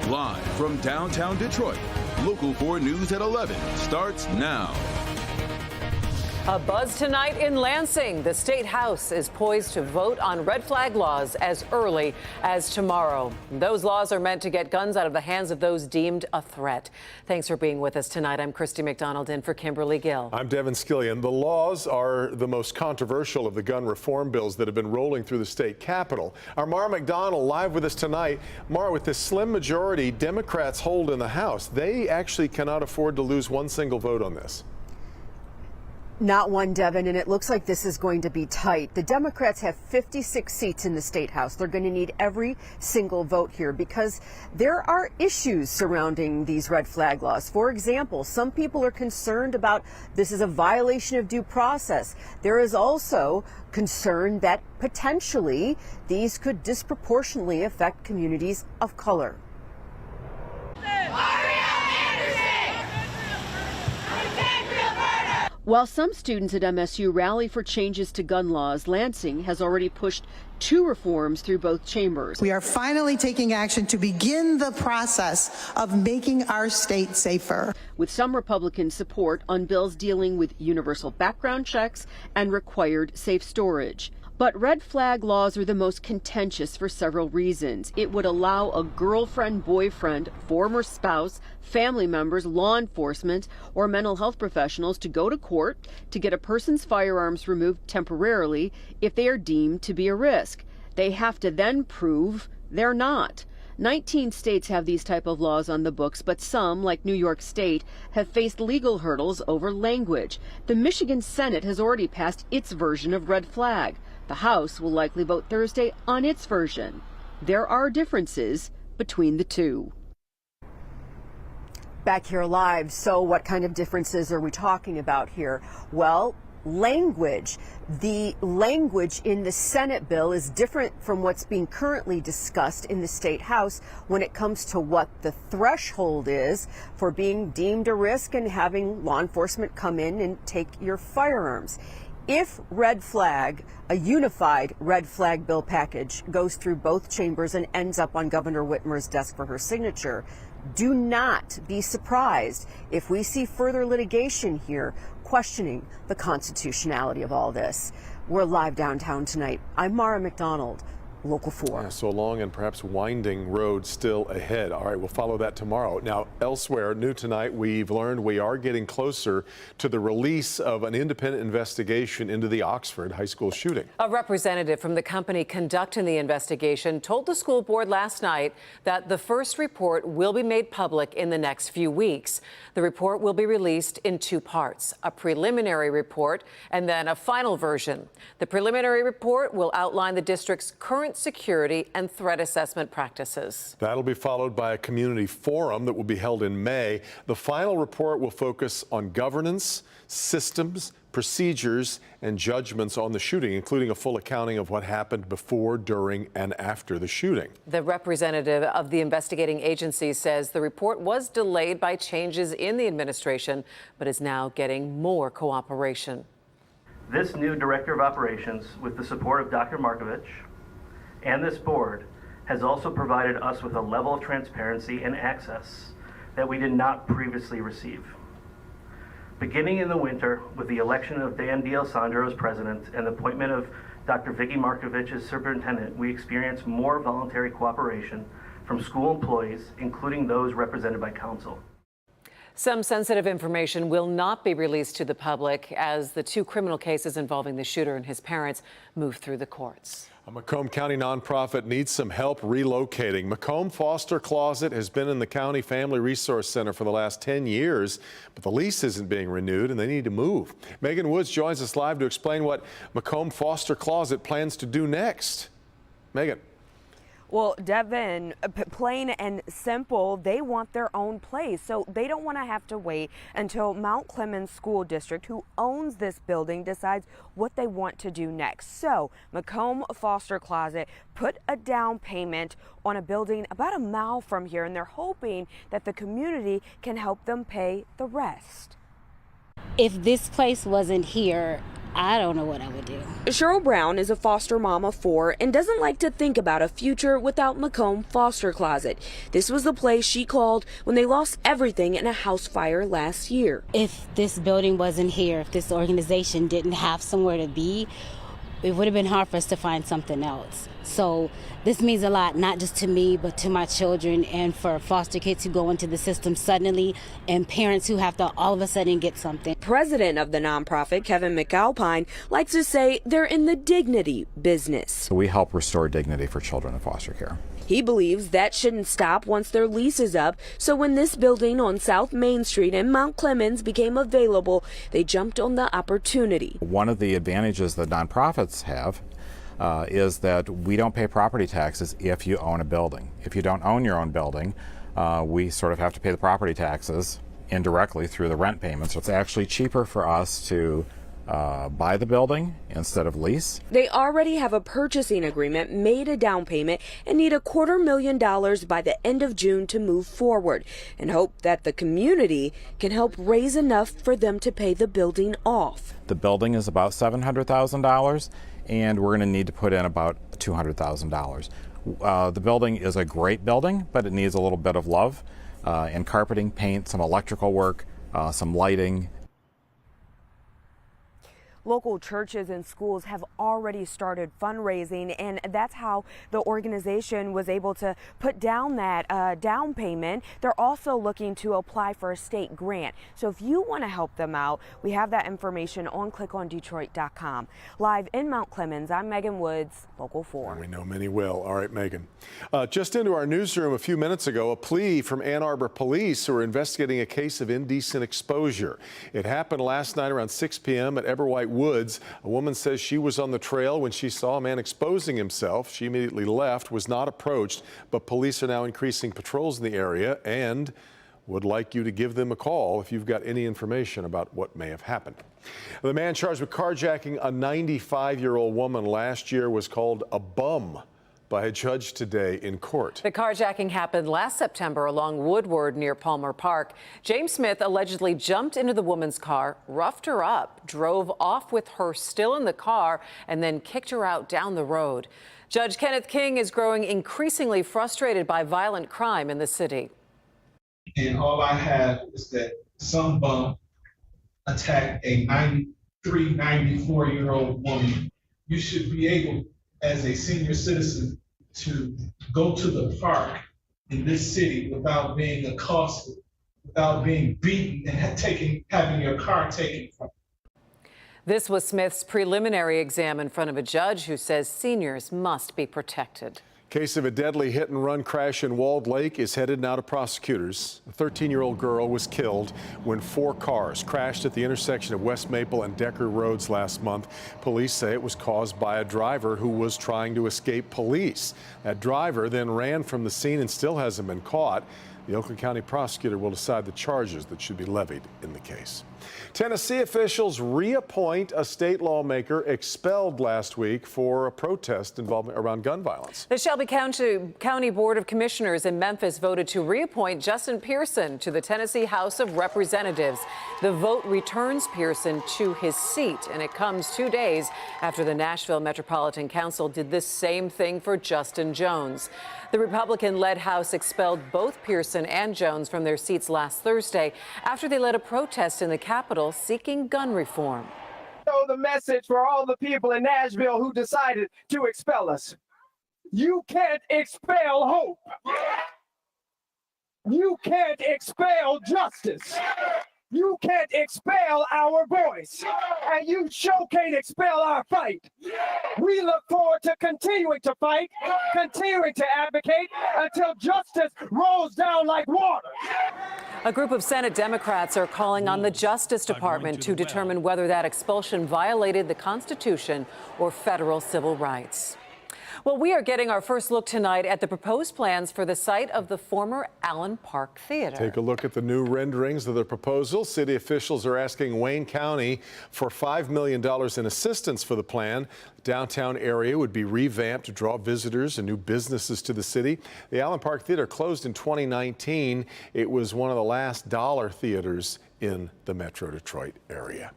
Live from downtown Detroit, Local 4 News at 11 starts now. A buzz tonight in Lansing. The state house is poised to vote on red flag laws as early as tomorrow. Those laws are meant to get guns out of the hands of those deemed a threat. Thanks for being with us tonight. I'm Christy McDonald in for Kimberly Gill. I'm Devin Skillian. The laws are the most controversial of the gun reform bills that have been rolling through the state capitol. Our Mara McDonald live with us tonight. Mara, with this slim majority Democrats hold in the House, they actually cannot afford to lose one single vote on this. Not one, Devin, and it looks like this is going to be tight. The Democrats have 56 seats in the state house. They're going to need every single vote here because there are issues surrounding these red flag laws. For example, some people are concerned about this is a violation of due process. There is also concern that potentially these could disproportionately affect communities of color. While some students at MSU rally for changes to gun laws, Lansing has already pushed 2 reforms through both chambers. We are finally taking action to begin the process of making our state safer. With some Republican support on bills dealing with universal background checks and required safe storage. But red flag laws are the most contentious for several reasons. It would allow a girlfriend, boyfriend, former spouse, family members, law enforcement, or mental health professionals to go to court to get a person's firearms removed temporarily if they are deemed to be a risk. They have to then prove they're not. 19 states have these type of laws on the books, but some, like New York State, have faced legal hurdles over language. The Michigan Senate has already passed its version of red flag. The House will likely vote Thursday on its version. There are differences between the two. Back here live, so what kind of differences are we talking about here? Well, language. The language in the Senate bill is different from what's being currently discussed in the State House when it comes to what the threshold is for being deemed a risk and having law enforcement come in and take your firearms. If red flag, a unified red flag bill package, goes through both chambers and ends up on Governor Whitmer's desk for her signature, do not be surprised if we see further litigation here questioning the constitutionality of all this. We're live downtown tonight. I'm Mara McDonald, Local 4. Yeah, so a long and perhaps winding road still ahead. All right, we'll follow that tomorrow. Now, elsewhere, new tonight, we've learned we are getting closer to the release of an independent investigation into the Oxford high school shooting. A representative from the company conducting the investigation told the school board last night that the first report will be made public in the next few weeks. The report will be released in 2 parts, a preliminary report and then a final version. The preliminary report will outline the district's current security and threat assessment practices. That'll be followed by a community forum that will be held in May. The final report will focus on governance, systems, procedures, and judgments on the shooting, including a full accounting of what happened before, during, and after the shooting. The representative of the investigating agency says the report was delayed by changes in the administration, but is now getting more cooperation. This new director of operations, with the support of Dr. Markovich and this board, has also provided us with a level of transparency and access that we did not previously receive. Beginning in the winter, with the election of Dan D'Alessandro as president and the appointment of Dr. Vicki Markovich as superintendent, we experienced more voluntary cooperation from school employees, including those represented by council. Some sensitive information will not be released to the public as the 2 criminal cases involving the shooter and his parents move through the courts. A Macomb County nonprofit needs some help relocating. Macomb Foster Closet has been in the County Family Resource Center for the last 10 years, but the lease isn't being renewed and they need to move. Megan Woods joins us live to explain what Macomb Foster Closet plans to do next. Megan. Well, Devin, plain and simple, they want their own place, so they don't want to have to wait until Mount Clemens School District, who owns this building, decides what they want to do next. So Macomb Foster Closet put a down payment on a building about a mile from here, and they're hoping that the community can help them pay the rest. If this place wasn't here, I don't know what I would do. Cheryl Brown is a foster mom of 4 and doesn't like to think about a future without Macomb Foster Closet. This was the place she called when they lost everything in a house fire last year. If this building wasn't here, if this organization didn't have somewhere to be, it would have been hard for us to find something else. So this means a lot, not just to me, but to my children and for foster kids who go into the system suddenly and parents who have to all of a sudden get something. President of the nonprofit, Kevin McAlpine, likes to say they're in the dignity business. We help restore dignity for children in foster care. He believes that shouldn't stop once their lease is up, so when this building on South Main Street in Mount Clemens became available, they jumped on the opportunity. One of the advantages that nonprofits have is that we don't pay property taxes if you own a building. If you don't own your own building, we sort of have to pay the property taxes indirectly through the rent payments. So it's actually cheaper for us to buy the building instead of lease. They already have a purchasing agreement, made a down payment, and need $250,000 by the end of June to move forward, and hope that the community can help raise enough for them to pay the building off. The building is about $700,000, and we're going to need to put in about $200,000. The building is a great building, but it needs a little bit of love and carpeting, paint, some electrical work, some lighting. Local churches and schools have already started fundraising, and that's how the organization was able to put down that down payment. They're also looking to apply for a state grant. So if you want to help them out, we have that information on clickondetroit.com. Live in Mount Clemens, I'm Megan Woods, Local 4. We know many will. All right, Megan. Just into our newsroom a few minutes ago, a plea from Ann Arbor police who are investigating a case of indecent exposure. It happened last night around 6 p.m. at Eberwhite Woods. A woman says she was on the trail when she saw a man exposing himself. She immediately left, was not approached, but police are now increasing patrols in the area and would like you to give them a call if you've got any information about what may have happened. The man charged with carjacking a 95-year-old woman last year was called a bum by a judge today in court. The carjacking happened last September along Woodward near Palmer Park. James Smith allegedly jumped into the woman's car, roughed her up, drove off with her still in the car, and then kicked her out down the road. Judge Kenneth King is growing increasingly frustrated by violent crime in the city. And all I have is that some bum attacked a 93, 94-year-old woman. You should be able, as a senior citizen, to go to the park in this city without being accosted, without being beaten and having your car taken from you. This was Smith's preliminary exam in front of a judge who says seniors must be protected. Case of a deadly hit-and-run crash in Walled Lake is headed now to prosecutors. A 13-year-old girl was killed when 4 cars crashed at the intersection of West Maple and Decker Roads last month. Police say it was caused by a driver who was trying to escape police. That driver then ran from the scene and still hasn't been caught. The Oakland County prosecutor will decide the charges that should be levied in the case. Tennessee officials reappoint a state lawmaker expelled last week for a protest involving around gun violence. The Shelby County Board of Commissioners in Memphis voted to reappoint Justin Pearson to the Tennessee House of Representatives. The vote returns Pearson to his seat, and it comes 2 days after the Nashville Metropolitan Council did the same thing for Justin Jones. The Republican-led House expelled both Pearson and Jones from their seats last Thursday after they led a protest in the Capitol seeking gun reform. So the message for all the people in Nashville who decided to expel us: you can't expel hope. You can't expel justice. You can't expel our voice, and you sure can't expel our fight. We look forward to continuing to fight, continuing to advocate until justice rolls down like water. A group of Senate Democrats are calling on the Justice Department to determine whether that expulsion violated the Constitution or federal civil rights. Well, we are getting our first look tonight at the proposed plans for the site of the former Allen Park Theater. Take a look at the new renderings of the proposal. City officials are asking Wayne County for $5 million in assistance for the plan. The downtown area would be revamped to draw visitors and new businesses to the city. The Allen Park Theater closed in 2019. It was one of the last dollar theaters in the Metro Detroit area.